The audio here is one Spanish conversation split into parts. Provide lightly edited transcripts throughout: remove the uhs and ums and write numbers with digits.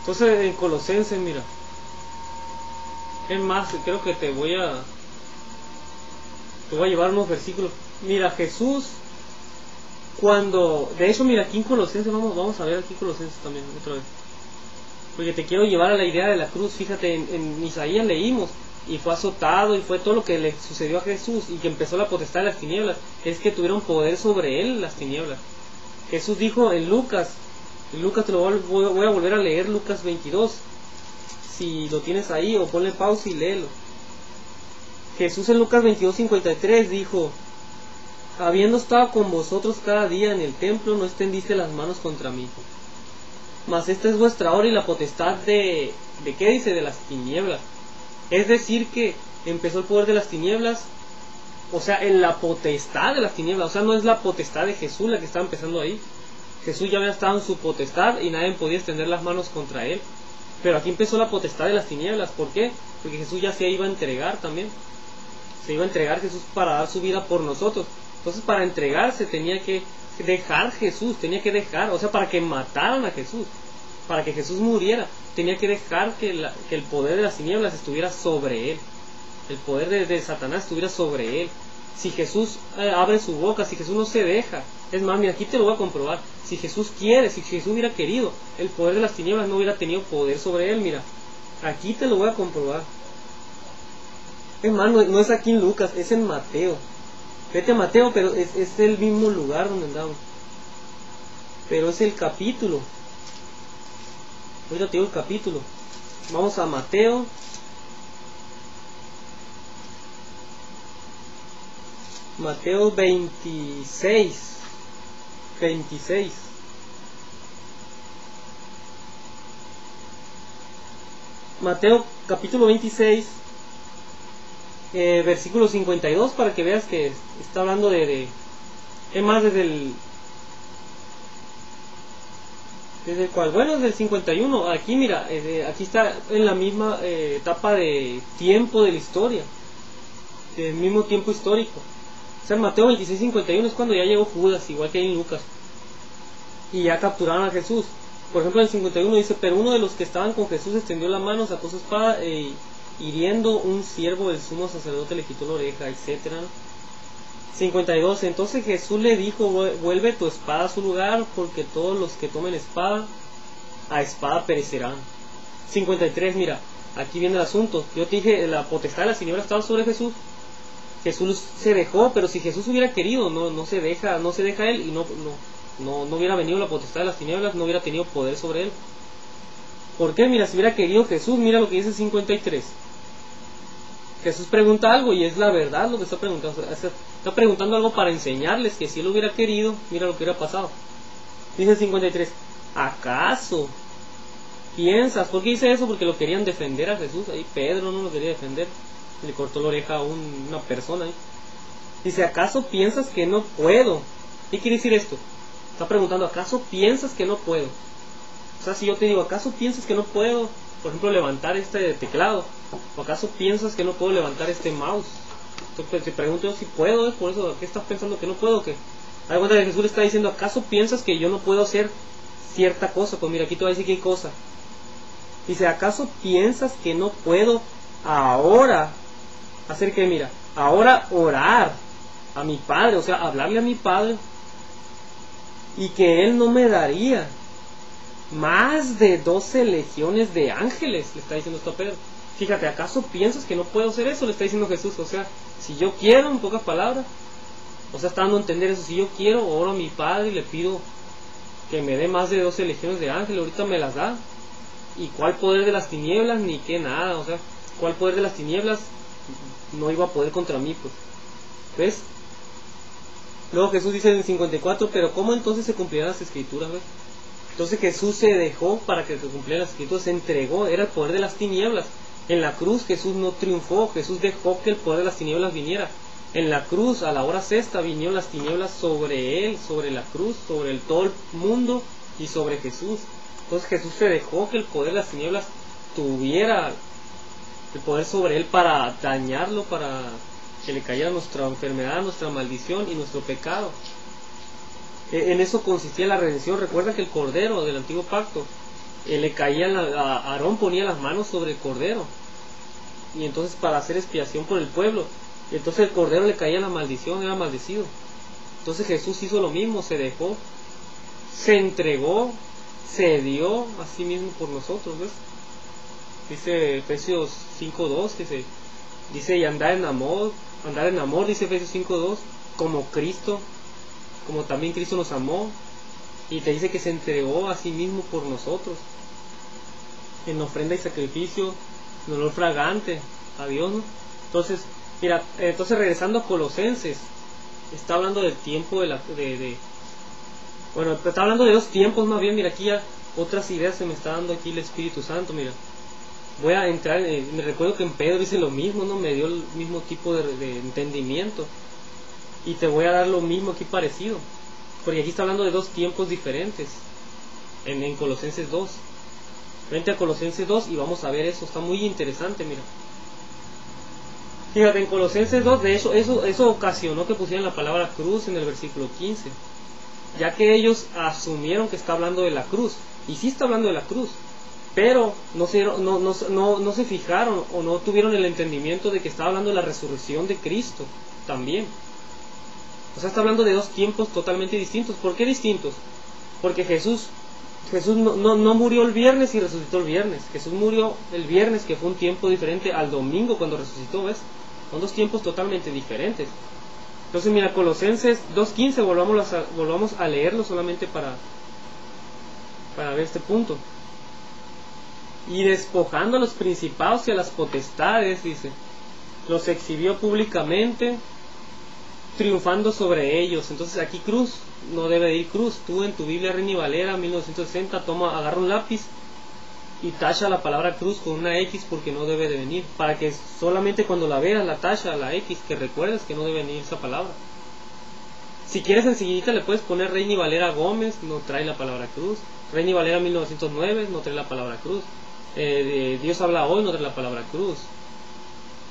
Entonces en Colosenses, mira, es más, creo que te voy a llevar unos versículos. Mira, Jesús, cuando, de hecho, mira, aquí en Colosenses, vamos a ver aquí Colosenses también, otra vez, porque te quiero llevar a la idea de la cruz. Fíjate, en Isaías leímos, y fue azotado, y fue todo lo que le sucedió a Jesús, y que empezó la potestad de las tinieblas, es que tuvieron poder sobre él las tinieblas. Jesús dijo en Lucas te lo voy a volver a leer, Lucas 22, si lo tienes ahí, o ponle pausa y léelo. Jesús en Lucas 22:53 dijo: habiendo estado con vosotros cada día en el templo, no extendiste las manos contra mí. Mas esta es vuestra hora y la potestad ¿de qué dice? De las tinieblas. Es decir, que empezó el poder de las tinieblas, o sea, en la potestad de las tinieblas. O sea, no es la potestad de Jesús la que estaba empezando ahí. Jesús ya había estado en su potestad y nadie podía extender las manos contra él. Pero aquí empezó la potestad de las tinieblas. ¿Por qué? Porque Jesús ya se iba a entregar también. Se iba a entregar Jesús para dar su vida por nosotros. Entonces, para entregarse tenía que dejar Jesús, tenía que dejar, o sea, para que mataran a Jesús, para que Jesús muriera, tenía que dejar que el poder de las tinieblas estuviera sobre él, el poder de Satanás estuviera sobre él. Si Jesús abre su boca, si Jesús no se deja, es más, mira, aquí te lo voy a comprobar, si Jesús quiere, si Jesús hubiera querido, el poder de las tinieblas no hubiera tenido poder sobre él. Mira, aquí te lo voy a comprobar. Es más, no es aquí en Lucas, es en Mateo. Vete a Mateo, pero es el mismo lugar donde andamos, pero es el capítulo. Ahorita te digo el capítulo. Vamos a Mateo. Mateo 26. Mateo capítulo 26, versículo 52, para que veas que está hablando es más desde el cual, bueno, desde el 51. Aquí mira, aquí está en la misma etapa de tiempo de la historia, del mismo tiempo histórico. O sea, en Mateo 26:51 es cuando ya llegó Judas, igual que en Lucas, y ya capturaron a Jesús. Por ejemplo, en el 51 dice: pero uno de los que estaban con Jesús extendió la mano, sacó su espada, hiriendo un siervo del sumo sacerdote le quitó la oreja, etc. 52. Entonces Jesús le dijo: vuelve tu espada a su lugar, porque todos los que tomen espada, a espada perecerán. 53. Mira, aquí viene el asunto. Yo te dije, la potestad de las tinieblas estaba sobre Jesús. Jesús se dejó, pero si Jesús hubiera querido, no se deja él, y no hubiera venido la potestad de las tinieblas, no hubiera tenido poder sobre él. ¿Por qué? Mira, si hubiera querido Jesús, mira lo que dice 53. Jesús pregunta algo y es la verdad lo que está preguntando. Está preguntando algo para enseñarles que si él hubiera querido, mira lo que hubiera pasado. Dice 53: ¿acaso piensas? ¿Por qué dice eso? Porque lo querían defender a Jesús. Ahí Pedro no lo quería defender, le cortó la oreja a una persona ahí. Dice: ¿acaso piensas que no puedo? ¿Qué quiere decir esto? Está preguntando: ¿acaso piensas que no puedo? O sea, si yo te digo: ¿acaso piensas que no puedo, por ejemplo, levantar este teclado? ¿O acaso piensas que no puedo levantar este mouse? Entonces te pregunto yo si puedo, por eso, ¿qué estás pensando que no puedo? ¿Qué? Hay cuenta que Jesús le está diciendo: ¿acaso piensas que yo no puedo hacer cierta cosa? Pues mira, aquí te voy a decir qué cosa. Dice: ¿acaso piensas que no puedo ahora hacer qué? Mira, ahora orar a mi Padre, o sea, hablarle a mi Padre, y que Él no me daría más de 12 legiones de ángeles? Le está diciendo esto a Pedro. Fíjate, ¿acaso piensas que no puedo hacer eso? Le está diciendo Jesús. O sea, si yo quiero, en pocas palabras, o sea, está dando a entender eso. Si yo quiero, oro a mi Padre y le pido que me dé más de 12 legiones de ángeles, ahorita me las da. ¿Y cuál poder de las tinieblas? Ni qué nada. O sea, ¿cuál poder de las tinieblas no iba a poder contra mí? Pues, ¿ves? Luego Jesús dice en el 54: pero ¿cómo entonces se cumplirán las escrituras? ¿Ves? Entonces Jesús se dejó para que se cumplieran las escrituras, se entregó, era el poder de las tinieblas. En la cruz Jesús no triunfó, Jesús dejó que el poder de las tinieblas viniera. En la cruz, a la hora sexta, vinieron las tinieblas sobre él, sobre la cruz, sobre todo el mundo y sobre Jesús. Entonces Jesús se dejó que el poder de las tinieblas tuviera el poder sobre él para dañarlo, para que le cayera nuestra enfermedad, nuestra maldición y nuestro pecado. En eso consistía la redención. Recuerda que el Cordero del Antiguo Pacto le caía a Aarón ponía las manos sobre el cordero, y entonces para hacer expiación por el pueblo, y entonces el cordero le caía la maldición, era maldecido. Entonces Jesús hizo lo mismo, se dejó, se entregó, se dio a sí mismo por nosotros, ¿ves? Dice Efesios 5:2, que dice, y andar en amor, dice Efesios 5:2, como Cristo, como también Cristo nos amó, y te dice que se entregó a sí mismo por nosotros, en ofrenda y sacrificio, en olor fragante a Dios, ¿no? Entonces, mira, regresando a Colosenses, está hablando del tiempo bueno, está hablando de dos tiempos más bien. Mira, aquí ya otras ideas se me está dando aquí el Espíritu Santo. Mira, voy a entrar, me recuerdo que en Pedro dice lo mismo, ¿no? Me dio el mismo tipo de entendimiento, y te voy a dar lo mismo aquí parecido, porque aquí está hablando de dos tiempos diferentes en Colosenses 2. Vente a Colosenses 2 y vamos a ver eso, está muy interesante. Mira, fíjate, en Colosenses 2, de hecho, eso ocasionó que pusieran la palabra cruz en el versículo 15, ya que ellos asumieron que está hablando de la cruz, y sí está hablando de la cruz, pero no se fijaron o no tuvieron el entendimiento de que está hablando de la resurrección de Cristo también. O sea, está hablando de dos tiempos totalmente distintos. ¿Por qué distintos? Porque Jesús no murió el viernes y resucitó el viernes. Jesús murió el viernes, que fue un tiempo diferente al domingo cuando resucitó, ¿ves? Son dos tiempos totalmente diferentes. Entonces mira, Colosenses 2:15, volvamos a leerlo solamente para ver este punto. Y despojando a los principados y a las potestades, dice, los exhibió públicamente, triunfando sobre ellos. Entonces aquí cruz, no debe de ir cruz. Tú en tu Biblia Reina y Valera 1960 agarra un lápiz y tacha la palabra cruz con una X, porque no debe de venir, para que solamente cuando la veas la tacha, la X, que recuerdes que no debe venir esa palabra. Si quieres enseguida le puedes poner Reina y Valera Gómez, no trae la palabra cruz. Reina y Valera 1909 no trae la palabra cruz. Dios habla hoy no trae la palabra cruz.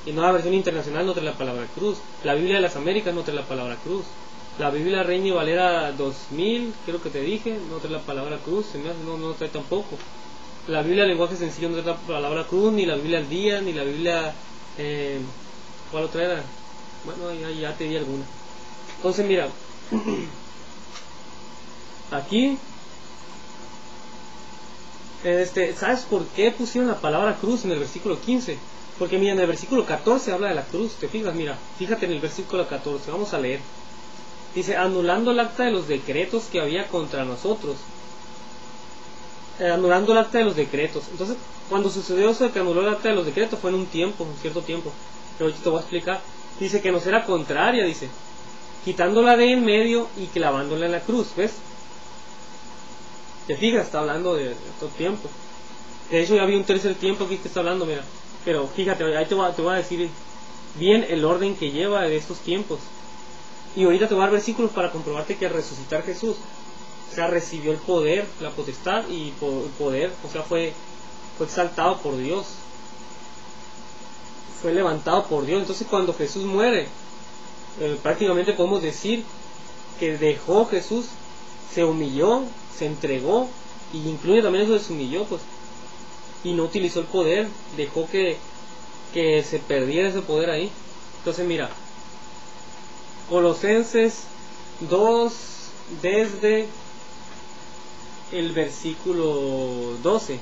Y Nueva Versión Internacional no trae la palabra cruz. La Biblia de las Américas no trae la palabra cruz. La Biblia Reina y Valera 2000, creo que te dije, no trae la palabra cruz. No trae tampoco. La Biblia Lenguaje Sencillo no trae la palabra cruz, ni la Biblia al Día, ni la Biblia... ¿cuál otra era? Bueno, ya te di alguna. Entonces mira, aquí, ¿sabes por qué pusieron la palabra cruz en el versículo 15? Porque mira, en el versículo 14 habla de la cruz. ¿Te fijas? Mira, fíjate en el versículo 14, vamos a leer. Dice, anulando el acta de los decretos que había contra nosotros. Anulando el acta de los decretos. Entonces, cuando sucedió eso de que anuló el acta de los decretos, fue en un cierto tiempo. Pero yo te voy a explicar. Dice que nos era contraria, dice, quitándola de en medio y clavándola en la cruz, ¿ves? Te fijas, está hablando de todo tiempo. De hecho, ya había un tercer tiempo aquí que está hablando, mira. Pero fíjate, ahí te voy a decir bien el orden que lleva de estos tiempos. Y ahorita te voy a dar versículos para comprobarte que al resucitar Jesús, o sea, recibió el poder, la potestad y el poder, o sea, fue exaltado por Dios. Fue levantado por Dios. Entonces cuando Jesús muere, prácticamente podemos decir que dejó Jesús, se humilló, se entregó, y incluye también eso de se humilló, pues, y no utilizó el poder, dejó que se perdiera ese poder ahí. Entonces mira, Colosenses 2, desde el versículo 12,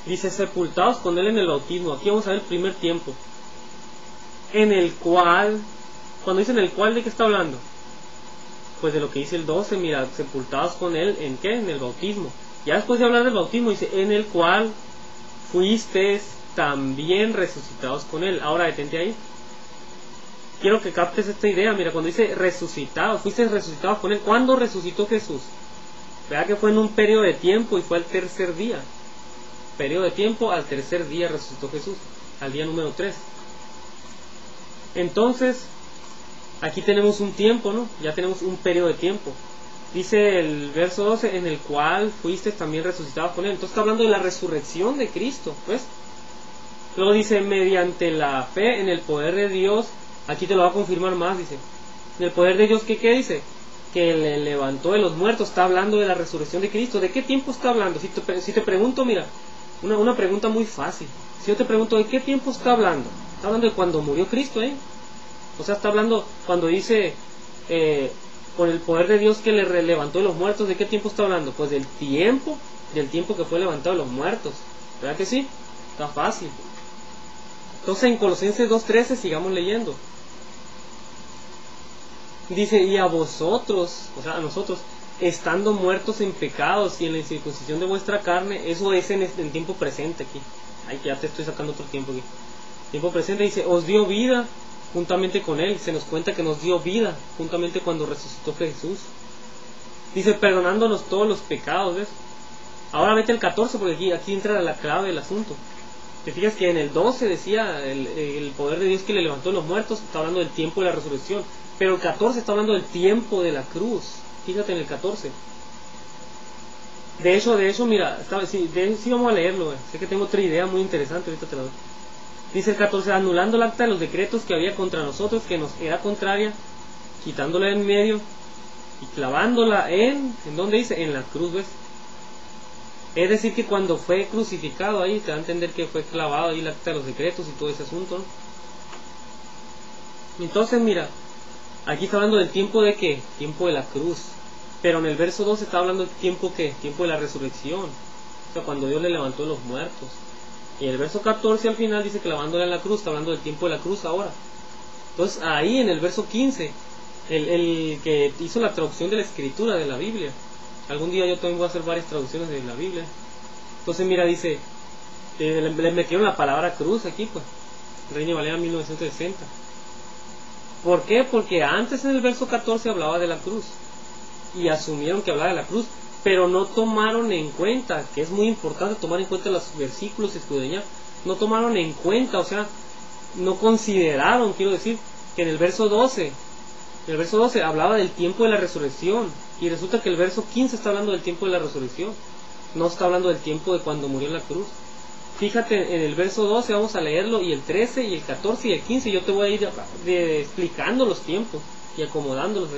dice, sepultados con él en el bautismo. Aquí vamos a ver el primer tiempo, en el cual, cuando dice en el cual, ¿de qué está hablando? Pues de lo que dice el 12, mira, sepultados con él, ¿en qué? En el bautismo. Ya después de hablar del bautismo dice, en el cual fuisteis también resucitados con él. Ahora detente ahí. Quiero que captes esta idea. Mira, cuando dice resucitados, fuisteis resucitados con él. ¿Cuándo resucitó Jesús? Vea que fue en un periodo de tiempo y fue al tercer día. Periodo de tiempo, al tercer día resucitó Jesús, al día número 3. Entonces, aquí tenemos un tiempo, ¿no? Ya tenemos un periodo de tiempo. Dice el verso 12, en el cual fuiste también resucitados con él. Entonces está hablando de la resurrección de Cristo, ¿ves? Luego dice, mediante la fe en el poder de Dios. Aquí te lo va a confirmar más, dice. En el poder de Dios, ¿qué dice? que le levantó de los muertos, está hablando de la resurrección de Cristo. ¿De qué tiempo está hablando? Si te pregunto, mira, una pregunta muy fácil. Si yo te pregunto, ¿de qué tiempo está hablando? Está hablando de cuando murió Cristo, ¿eh? O sea, está hablando cuando dice, con el poder de Dios que le levantó de los muertos. ¿De qué tiempo está hablando? Pues del tiempo que fue levantado de los muertos. ¿Verdad que sí? Está fácil. Entonces en Colosenses 2:13 sigamos leyendo. Dice, y a vosotros, o sea, a nosotros, estando muertos en pecados y en la incircuncisión de vuestra carne, eso es en tiempo presente aquí. Ay, que ya te estoy sacando otro tiempo aquí. Tiempo presente dice, os dio vida juntamente con Él. Se nos cuenta que nos dio vida juntamente cuando resucitó Jesús. Dice, perdonándonos todos los pecados, ¿ves? Ahora vete al 14 porque aquí entra la clave del asunto. Te fijas que en el 12 decía el poder de Dios que le levantó de los muertos, está hablando del tiempo de la resurrección. Pero el 14 está hablando del tiempo de la cruz. Fíjate en el 14. De hecho, mira, sí vamos a leerlo. Sé que tengo otra idea muy interesante, ahorita te la doy. Dice el 14, anulando el acta de los decretos que había contra nosotros, que nos era contraria, quitándola en medio y clavándola ¿en dónde dice? En la cruz, ¿ves? Es decir, que cuando fue crucificado ahí, te da a entender que fue clavado ahí el acta de los decretos y todo ese asunto, ¿no? Entonces, mira, aquí está hablando del tiempo de ¿qué? Tiempo de la cruz. Pero en el verso 2 está hablando del tiempo ¿qué? Tiempo de la resurrección. O sea, cuando Dios le levantó de los muertos. Y el verso 14 al final dice que lavándola en la cruz, está hablando del tiempo de la cruz ahora. Entonces ahí en el verso 15, el que hizo la traducción de la escritura de la Biblia, algún día yo también voy a hacer varias traducciones de la Biblia. Entonces mira, dice, le metieron la palabra cruz aquí, pues, Reina Valera 1960. ¿Por qué? Porque antes en el verso 14 hablaba de la cruz y asumieron que hablaba de la cruz, pero no tomaron en cuenta, que es muy importante tomar en cuenta los versículos y escudriñar, no tomaron en cuenta, o sea, no consideraron, quiero decir, que en el verso 12 hablaba del tiempo de la resurrección, y resulta que el verso 15 está hablando del tiempo de la resurrección, no está hablando del tiempo de cuando murió en la cruz. Fíjate en el verso 12, vamos a leerlo, y el 13, y el 14, y el 15, yo te voy a ir explicando los tiempos y acomodándolos,